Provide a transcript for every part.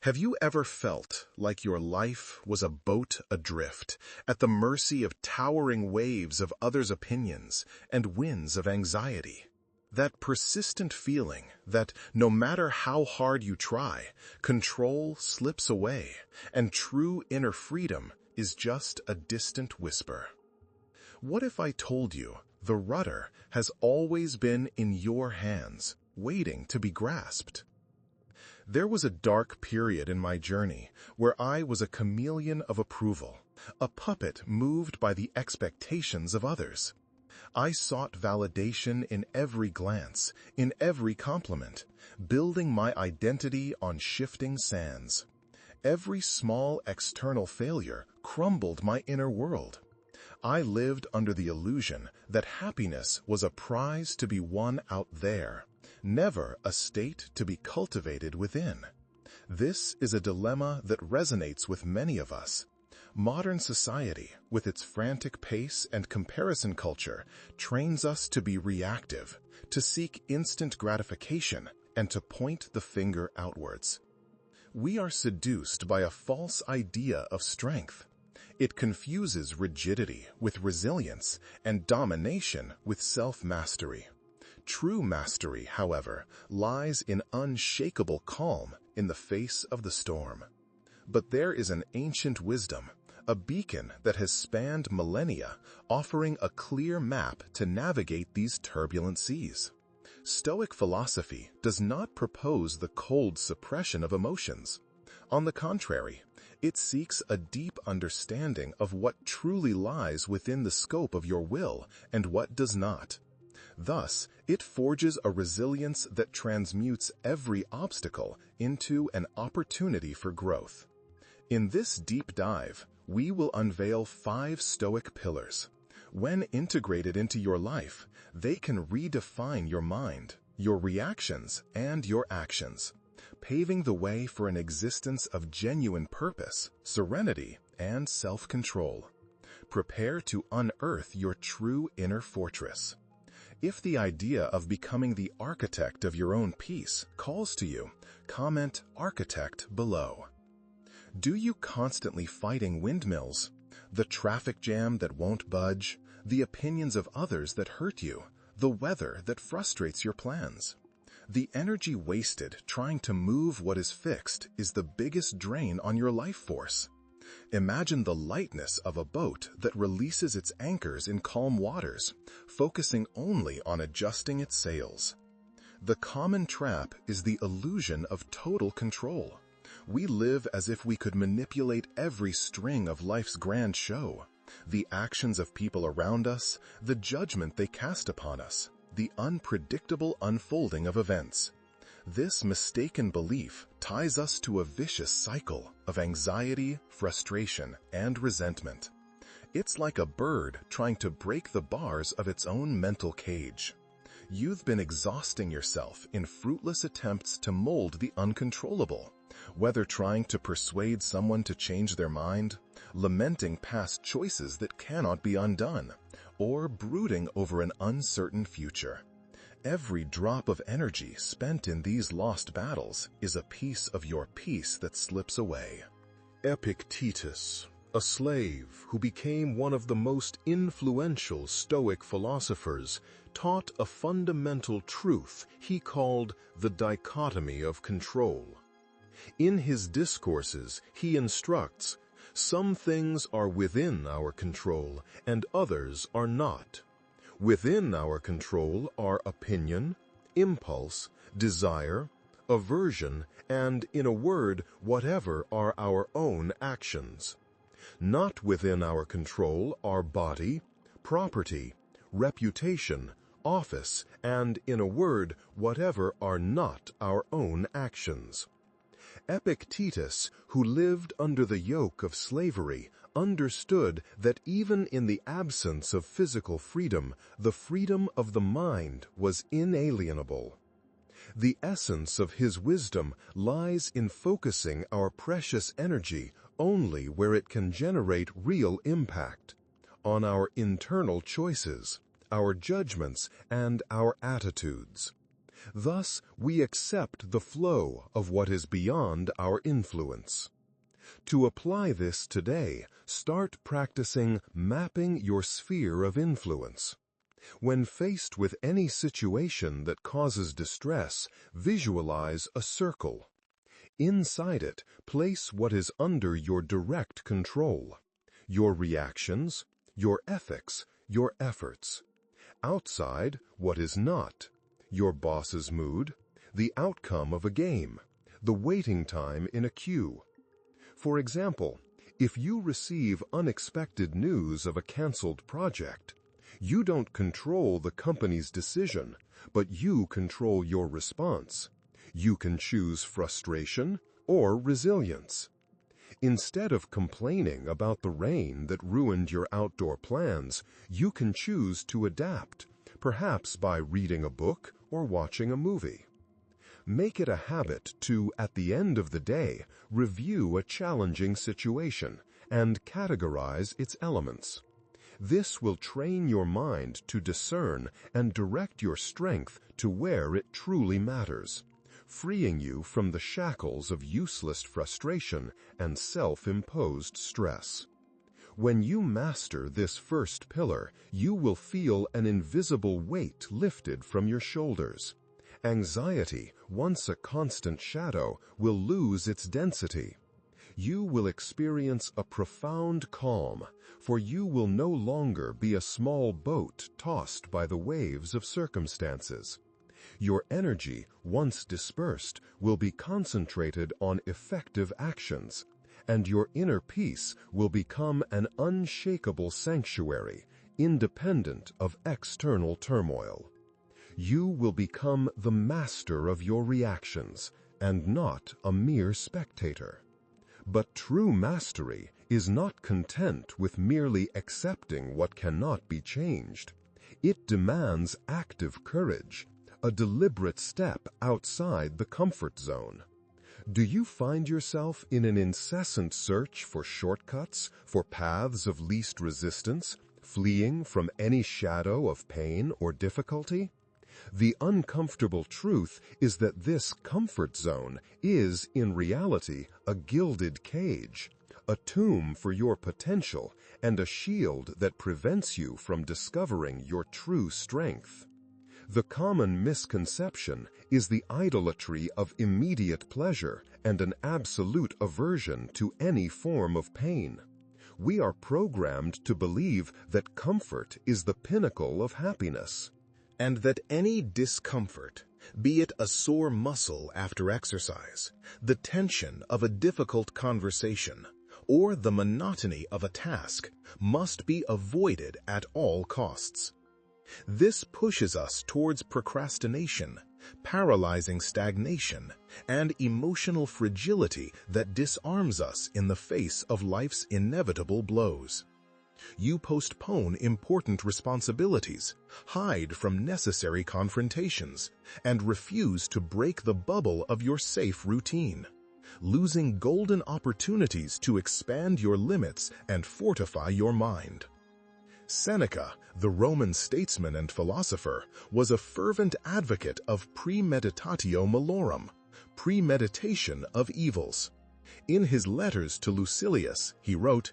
Have you ever felt like your life was a boat adrift, at the mercy of towering waves of others' opinions and winds of anxiety? That persistent feeling that no matter how hard you try, control slips away, and true inner freedom is just a distant whisper. What if I told you the rudder has always been in your hands, waiting to be grasped? There was a dark period in my journey where I was a chameleon of approval, a puppet moved by the expectations of others. I sought validation in every glance, in every compliment, building my identity on shifting sands. Every small external failure crumbled my inner world. I lived under the illusion that happiness was a prize to be won out there, never a state to be cultivated within. This is a dilemma that resonates with many of us. Modern society, with its frantic pace and comparison culture, trains us to be reactive, to seek instant gratification, and to point the finger outwards. We are seduced by a false idea of strength. It confuses rigidity with resilience and domination with self-mastery. True mastery, however, lies in unshakable calm in the face of the storm. But there is an ancient wisdom, a beacon that has spanned millennia, offering a clear map to navigate these turbulent seas. Stoic philosophy does not propose the cold suppression of emotions. On the contrary, it seeks a deep understanding of what truly lies within the scope of your will and what does not. Thus, it forges a resilience that transmutes every obstacle into an opportunity for growth. In this deep dive, we will unveil 5 Stoic pillars. When integrated into your life, they can redefine your mind, your reactions, and your actions, paving the way for an existence of genuine purpose, serenity, and self-control. Prepare to unearth your true inner fortress. If the idea of becoming the architect of your own peace calls to you, comment "architect" below. Do you constantly fighting windmills, the traffic jam that won't budge, the opinions of others that hurt you, the weather that frustrates your plans? The energy wasted trying to move what is fixed is the biggest drain on your life force. Imagine the lightness of a boat that releases its anchors in calm waters, focusing only on adjusting its sails. The common trap is the illusion of total control. We live as if we could manipulate every string of life's grand show, the actions of people around us, the judgment they cast upon us, the unpredictable unfolding of events. This mistaken belief ties us to a vicious cycle of anxiety, frustration, and resentment. It's like a bird trying to break the bars of its own mental cage. You've been exhausting yourself in fruitless attempts to mold the uncontrollable, whether trying to persuade someone to change their mind, lamenting past choices that cannot be undone, or brooding over an uncertain future. Every drop of energy spent in these lost battles is a piece of your peace that slips away. Epictetus, a slave who became one of the most influential Stoic philosophers, taught a fundamental truth he called the dichotomy of control. In his discourses, he instructs, "Some things are within our control, and others are not. Within our control are opinion, impulse, desire, aversion, and, in a word, whatever are our own actions. Not within our control are body, property, reputation, office, and, in a word, whatever are not our own actions." Epictetus, who lived under the yoke of slavery, understood that even in the absence of physical freedom, the freedom of the mind was inalienable. The essence of his wisdom lies in focusing our precious energy only where it can generate real impact, on our internal choices, our judgments, and our attitudes. Thus, we accept the flow of what is beyond our influence. To apply this today, start practicing mapping your sphere of influence. When faced with any situation that causes distress, visualize a circle. Inside it, place what is under your direct control: your reactions, your ethics, your efforts. Outside, what is not: your boss's mood, the outcome of a game, the waiting time in a queue. For example, if you receive unexpected news of a canceled project, you don't control the company's decision, but you control your response. You can choose frustration or resilience. Instead of complaining about the rain that ruined your outdoor plans, you can choose to adapt, perhaps by reading a book or watching a movie. Make it a habit to, at the end of the day, review a challenging situation and categorize its elements. This will train your mind to discern and direct your strength to where it truly matters, freeing you from the shackles of useless frustration and self-imposed stress. When you master this first pillar, you will feel an invisible weight lifted from your shoulders. Anxiety, once a constant shadow, will lose its density. You will experience a profound calm, for you will no longer be a small boat tossed by the waves of circumstances. Your energy, once dispersed, will be concentrated on effective actions, and your inner peace will become an unshakable sanctuary, independent of external turmoil. You will become the master of your reactions, and not a mere spectator. But true mastery is not content with merely accepting what cannot be changed. It demands active courage, a deliberate step outside the comfort zone. Do you find yourself in an incessant search for shortcuts, for paths of least resistance, fleeing from any shadow of pain or difficulty? The uncomfortable truth is that this comfort zone is, in reality, a gilded cage, a tomb for your potential, and a shield that prevents you from discovering your true strength. The common misconception is the idolatry of immediate pleasure and an absolute aversion to any form of pain. We are programmed to believe that comfort is the pinnacle of happiness, and that any discomfort, be it a sore muscle after exercise, the tension of a difficult conversation, or the monotony of a task, must be avoided at all costs. This pushes us towards procrastination, paralyzing stagnation, and emotional fragility that disarms us in the face of life's inevitable blows. You postpone important responsibilities, hide from necessary confrontations, and refuse to break the bubble of your safe routine, losing golden opportunities to expand your limits and fortify your mind. Seneca, the Roman statesman and philosopher, was a fervent advocate of premeditatio malorum, premeditation of evils. In his letters to Lucilius, he wrote,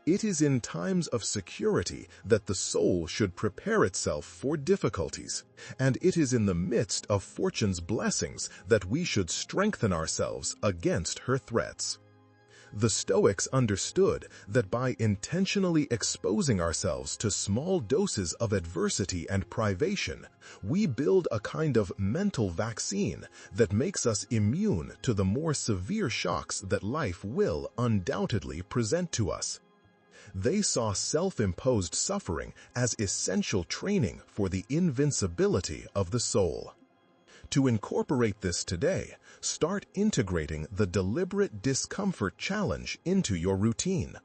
"It is in times of security that the soul should prepare itself for difficulties, and it is in the midst of fortune's blessings that we should strengthen ourselves against her threats." The Stoics understood that by intentionally exposing ourselves to small doses of adversity and privation, we build a kind of mental vaccine that makes us immune to the more severe shocks that life will undoubtedly present to us. They saw self-imposed suffering as essential training for the invincibility of the soul. To incorporate this today, start integrating the deliberate discomfort challenge into your routine.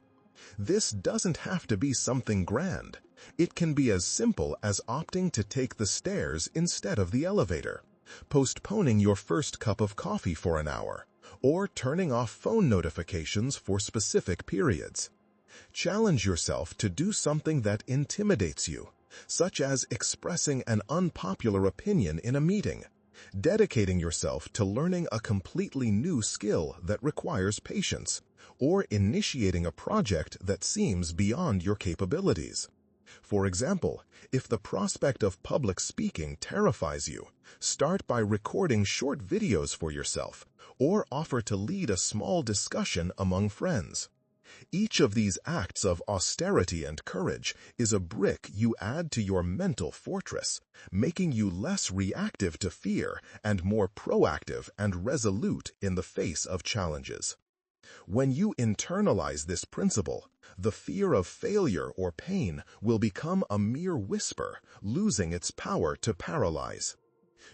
This doesn't have to be something grand. It can be as simple as opting to take the stairs instead of the elevator, postponing your first cup of coffee for an hour, or turning off phone notifications for specific periods. Challenge yourself to do something that intimidates you, such as expressing an unpopular opinion in a meeting, dedicating yourself to learning a completely new skill that requires patience, or initiating a project that seems beyond your capabilities. For example, if the prospect of public speaking terrifies you, start by recording short videos for yourself, or offer to lead a small discussion among friends. Each of these acts of austerity and courage is a brick you add to your mental fortress, making you less reactive to fear and more proactive and resolute in the face of challenges. When you internalize this principle, the fear of failure or pain will become a mere whisper, losing its power to paralyze.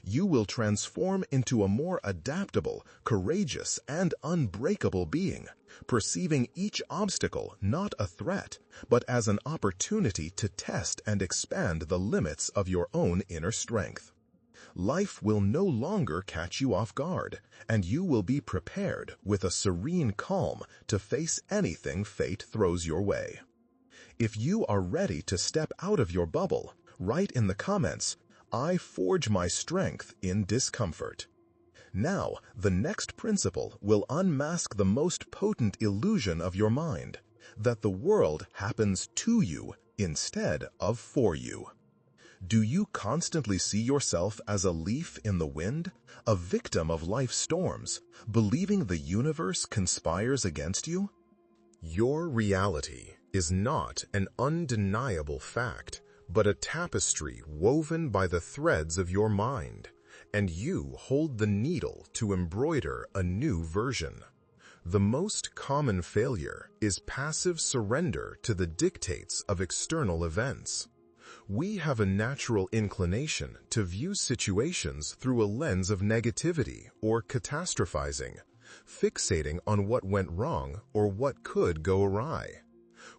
You will transform into a more adaptable, courageous, and unbreakable being, perceiving each obstacle not a threat, but as an opportunity to test and expand the limits of your own inner strength. Life will no longer catch you off guard, and you will be prepared with a serene calm to face anything fate throws your way. If you are ready to step out of your bubble, write in the comments, "I forge my strength in discomfort." Now, the next principle will unmask the most potent illusion of your mind, that the world happens to you instead of for you. Do you constantly see yourself as a leaf in the wind, a victim of life's storms, believing the universe conspires against you? Your reality is not an undeniable fact, but a tapestry woven by the threads of your mind, and you hold the needle to embroider a new version. The most common failure is passive surrender to the dictates of external events. We have a natural inclination to view situations through a lens of negativity or catastrophizing, fixating on what went wrong or what could go awry.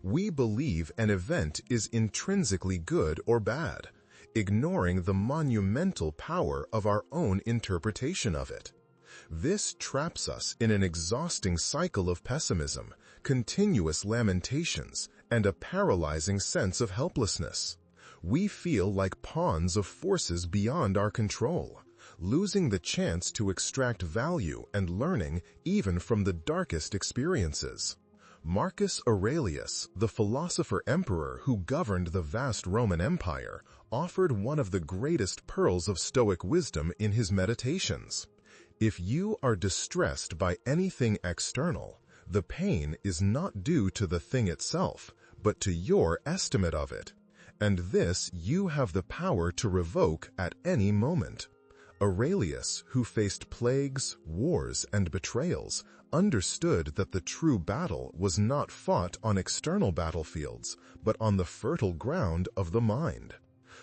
We believe an event is intrinsically good or bad, ignoring the monumental power of our own interpretation of it. This traps us in an exhausting cycle of pessimism, continuous lamentations, and a paralyzing sense of helplessness. We feel like pawns of forces beyond our control, losing the chance to extract value and learning even from the darkest experiences. Marcus Aurelius, the philosopher-emperor who governed the vast Roman Empire, offered one of the greatest pearls of Stoic wisdom in his Meditations. If you are distressed by anything external, the pain is not due to the thing itself, but to your estimate of it. And this you have the power to revoke at any moment. Aurelius, who faced plagues, wars, and betrayals, understood that the true battle was not fought on external battlefields, but on the fertile ground of the mind.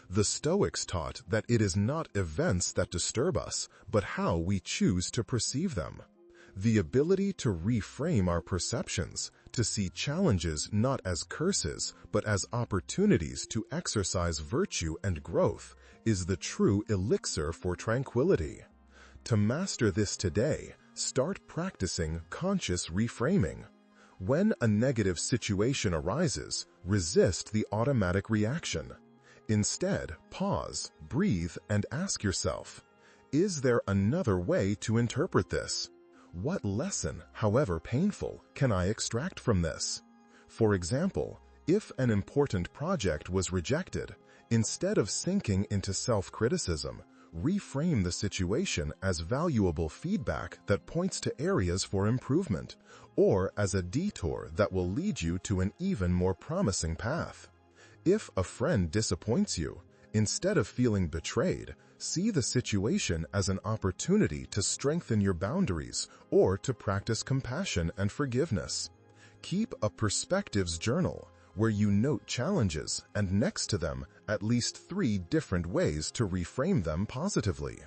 The Stoics taught that it is not events that disturb us, but how we choose to perceive them. The ability to reframe our perceptions, to see challenges not as curses, but as opportunities to exercise virtue and growth, is the true elixir for tranquility. To master this today, start practicing conscious reframing. When a negative situation arises, resist the automatic reaction. Instead, pause, breathe, and ask yourself, is there another way to interpret this? What lesson, however painful, can I extract from this? For example, if an important project was rejected, instead of sinking into self-criticism, reframe the situation as valuable feedback that points to areas for improvement, or as a detour that will lead you to an even more promising path. If a friend disappoints you, instead of feeling betrayed, see the situation as an opportunity to strengthen your boundaries or to practice compassion and forgiveness. Keep a perspectives journal where you note challenges and next to them at least 3 different ways to reframe them positively.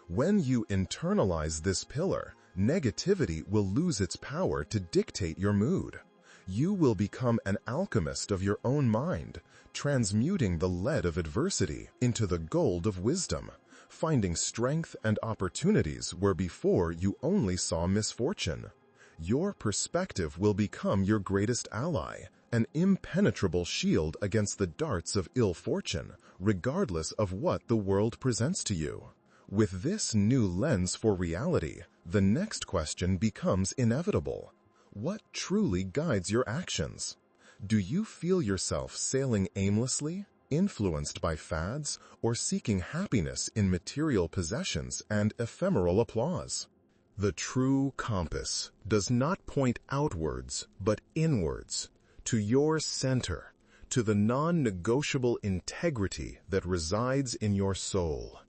When you internalize this pillar, negativity will lose its power to dictate your mood. You will become an alchemist of your own mind, transmuting the lead of adversity into the gold of wisdom, finding strength and opportunities where before you only saw misfortune. Your perspective will become your greatest ally, an impenetrable shield against the darts of ill fortune, regardless of what the world presents to you. With this new lens for reality, the next question becomes inevitable. What truly guides your actions? Do you feel yourself sailing aimlessly, influenced by fads, or seeking happiness in material possessions and ephemeral applause? The true compass does not point outwards, but inwards, to your center, to the non-negotiable integrity that resides in your soul.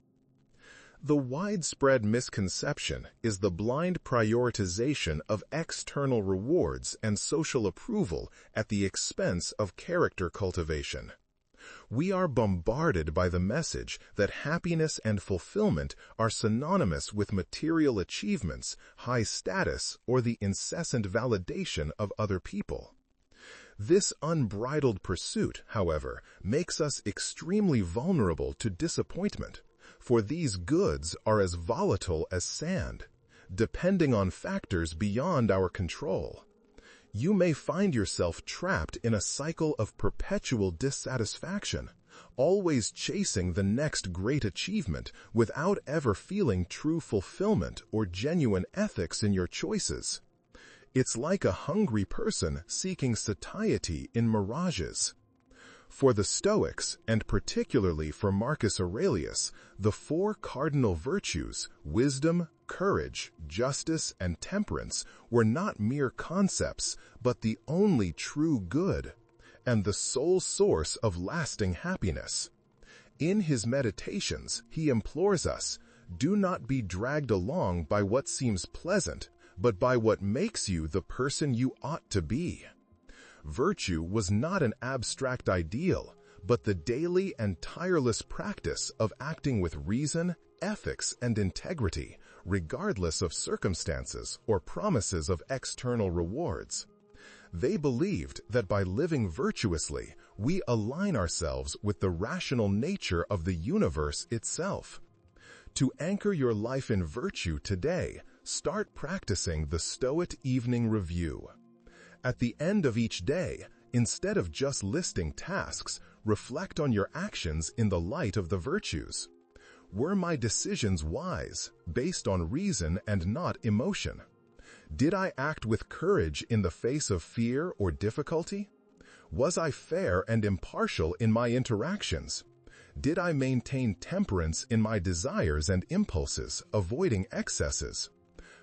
The widespread misconception is the blind prioritization of external rewards and social approval at the expense of character cultivation. We are bombarded by the message that happiness and fulfillment are synonymous with material achievements, high status, or the incessant validation of other people. This unbridled pursuit, however, makes us extremely vulnerable to disappointment, for these goods are as volatile as sand, depending on factors beyond our control. You may find yourself trapped in a cycle of perpetual dissatisfaction, always chasing the next great achievement without ever feeling true fulfillment or genuine ethics in your choices. It's like a hungry person seeking satiety in mirages. For the Stoics, and particularly for Marcus Aurelius, the four cardinal virtues, wisdom, courage, justice, and temperance, were not mere concepts, but the only true good, and the sole source of lasting happiness. In his meditations, he implores us, do not be dragged along by what seems pleasant, but by what makes you the person you ought to be. Virtue was not an abstract ideal, but the daily and tireless practice of acting with reason, ethics, and integrity, regardless of circumstances or promises of external rewards. They believed that by living virtuously, we align ourselves with the rational nature of the universe itself. To anchor your life in virtue today, start practicing the Stoic Evening Review. At the end of each day, instead of just listing tasks, reflect on your actions in the light of the virtues. Were my decisions wise, based on reason and not emotion? Did I act with courage in the face of fear or difficulty? Was I fair and impartial in my interactions? Did I maintain temperance in my desires and impulses, avoiding excesses?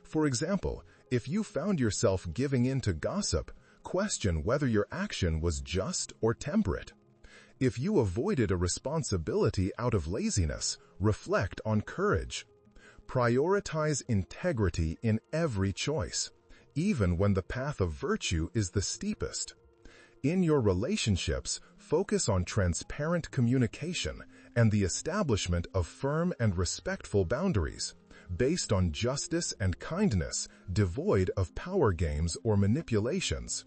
For example, if you found yourself giving in to gossip, question whether your action was just or temperate. If you avoided a responsibility out of laziness, reflect on courage. Prioritize integrity in every choice, even when the path of virtue is the steepest. In your relationships, focus on transparent communication and the establishment of firm and respectful boundaries, based on justice and kindness, devoid of power games or manipulations.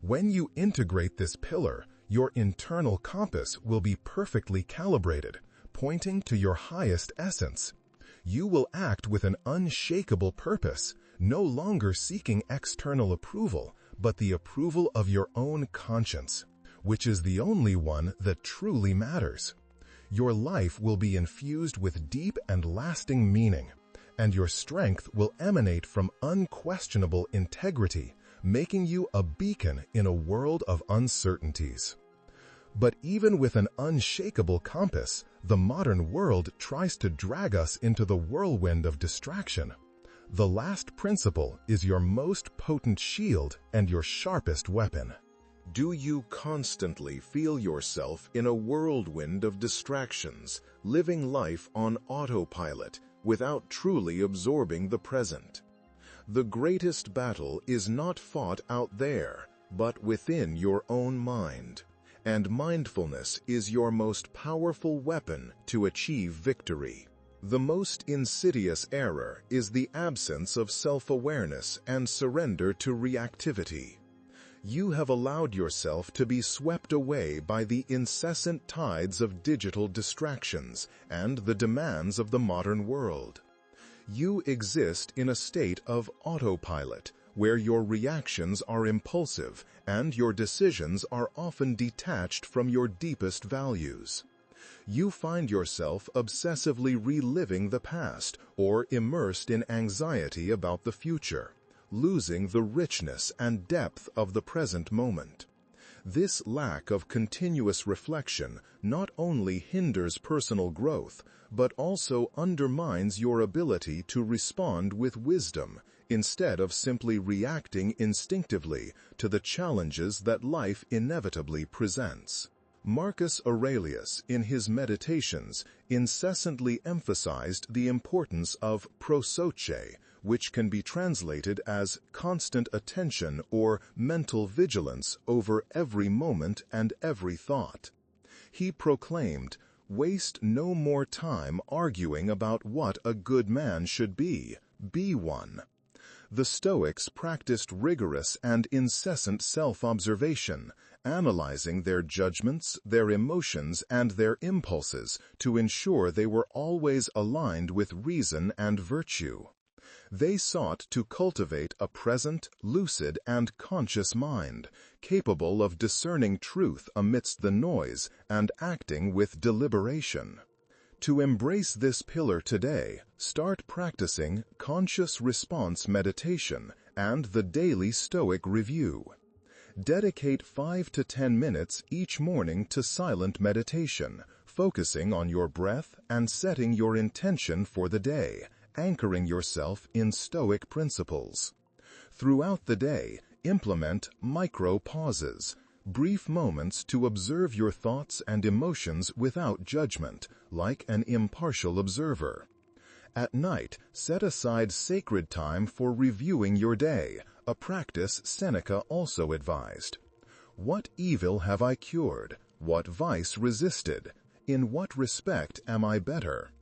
When you integrate this pillar, your internal compass will be perfectly calibrated, pointing to your highest essence. You will act with an unshakable purpose, no longer seeking external approval, but the approval of your own conscience, which is the only one that truly matters. Your life will be infused with deep and lasting meaning, and your strength will emanate from unquestionable integrity, making you a beacon in a world of uncertainties. But even with an unshakable compass, the modern world tries to drag us into the whirlwind of distraction. The last principle is your most potent shield and your sharpest weapon. Do you constantly feel yourself in a whirlwind of distractions, living life on autopilot without truly absorbing the present? The greatest battle is not fought out there, but within your own mind. And mindfulness is your most powerful weapon to achieve victory. The most insidious error is the absence of self-awareness and surrender to reactivity. You have allowed yourself to be swept away by the incessant tides of digital distractions and the demands of the modern world. You exist in a state of autopilot, where your reactions are impulsive and your decisions are often detached from your deepest values. You find yourself obsessively reliving the past or immersed in anxiety about the future, losing the richness and depth of the present moment. This lack of continuous reflection not only hinders personal growth, but also undermines your ability to respond with wisdom instead of simply reacting instinctively to the challenges that life inevitably presents. Marcus Aurelius, in his Meditations, incessantly emphasized the importance of prosoche, which can be translated as constant attention or mental vigilance over every moment and every thought. He proclaimed, "Waste no more time arguing about what a good man should be one." The Stoics practiced rigorous and incessant self-observation, analyzing their judgments, their emotions, and their impulses to ensure they were always aligned with reason and virtue. They sought to cultivate a present, lucid, and conscious mind, capable of discerning truth amidst the noise and acting with deliberation. To embrace this pillar today, start practicing conscious response meditation and the daily Stoic review. Dedicate 5 to 10 minutes each morning to silent meditation, focusing on your breath and setting your intention for the day, anchoring yourself in Stoic principles. Throughout the day, implement micro-pauses, brief moments to observe your thoughts and emotions without judgment, like an impartial observer. At night, set aside sacred time for reviewing your day, a practice Seneca also advised. What evil have I cured? What vice resisted? In what respect am I better?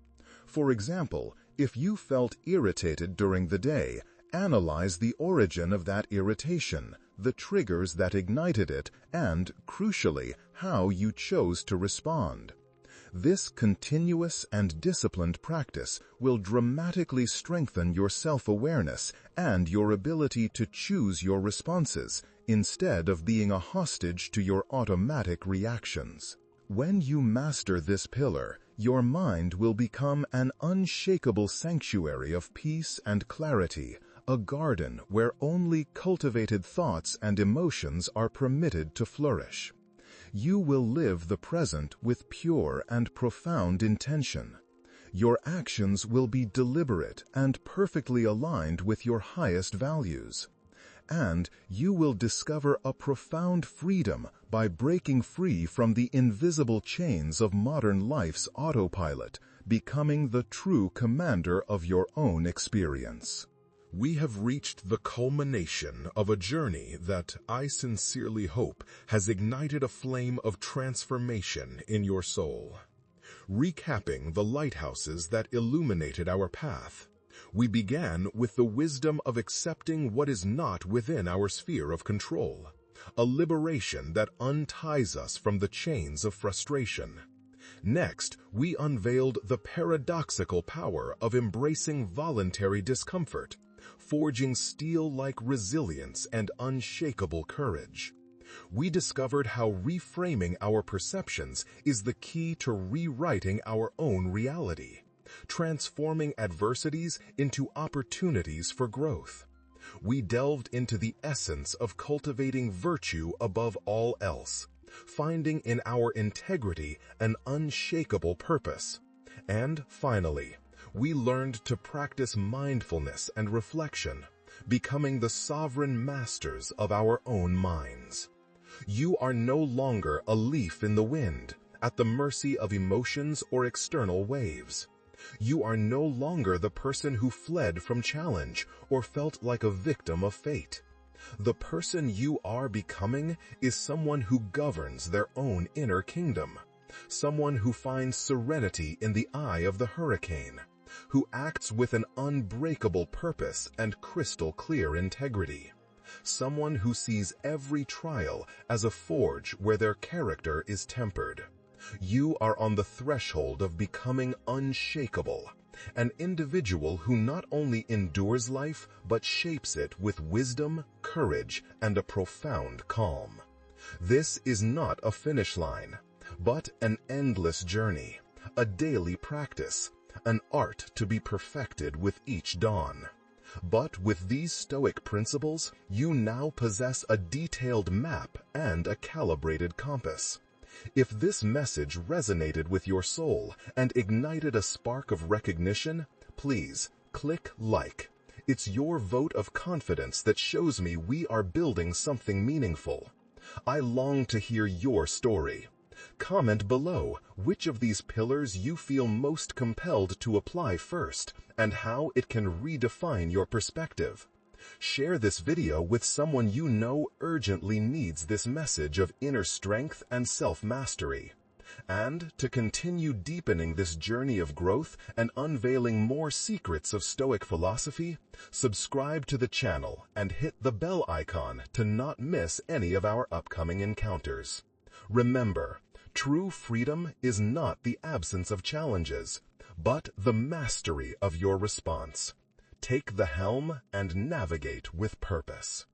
For example, if you felt irritated during the day, analyze the origin of that irritation, the triggers that ignited it, and, crucially, how you chose to respond. This continuous and disciplined practice will dramatically strengthen your self-awareness and your ability to choose your responses, instead of being a hostage to your automatic reactions. When you master this pillar, your mind will become an unshakable sanctuary of peace and clarity, a garden where only cultivated thoughts and emotions are permitted to flourish. You will live the present with pure and profound intention. Your actions will be deliberate and perfectly aligned with your highest values. And you will discover a profound freedom by breaking free from the invisible chains of modern life's autopilot, becoming the true commander of your own experience. We have reached the culmination of a journey that I sincerely hope has ignited a flame of transformation in your soul. Recapping the lighthouses that illuminated our path, we began with the wisdom of accepting what is not within our sphere of control, a liberation that unties us from the chains of frustration. Next, we unveiled the paradoxical power of embracing voluntary discomfort, forging steel-like resilience and unshakable courage. We discovered how reframing our perceptions is the key to rewriting our own reality, transforming adversities into opportunities for growth. We delved into the essence of cultivating virtue above all else, finding in our integrity an unshakable purpose. And finally, we learned to practice mindfulness and reflection, becoming the sovereign masters of our own minds. You are no longer a leaf in the wind, at the mercy of emotions or external waves. You are no longer the person who fled from challenge or felt like a victim of fate. The person you are becoming is someone who governs their own inner kingdom, someone who finds serenity in the eye of the hurricane, who acts with an unbreakable purpose and crystal clear integrity, someone who sees every trial as a forge where their character is tempered. You are on the threshold of becoming unshakable, an individual who not only endures life but shapes it with wisdom, courage, and a profound calm. This is not a finish line, but an endless journey, a daily practice, an art to be perfected with each dawn. But with these Stoic principles, you now possess a detailed map and a calibrated compass. If this message resonated with your soul and ignited a spark of recognition, please click like. It's your vote of confidence that shows me we are building something meaningful. I long to hear your story. Comment below which of these pillars you feel most compelled to apply first and how it can redefine your perspective. Share this video with someone you know urgently needs this message of inner strength and self-mastery. And to continue deepening this journey of growth and unveiling more secrets of Stoic philosophy, subscribe to the channel and hit the bell icon to not miss any of our upcoming encounters. Remember, true freedom is not the absence of challenges, but the mastery of your response. Take the helm and navigate with purpose.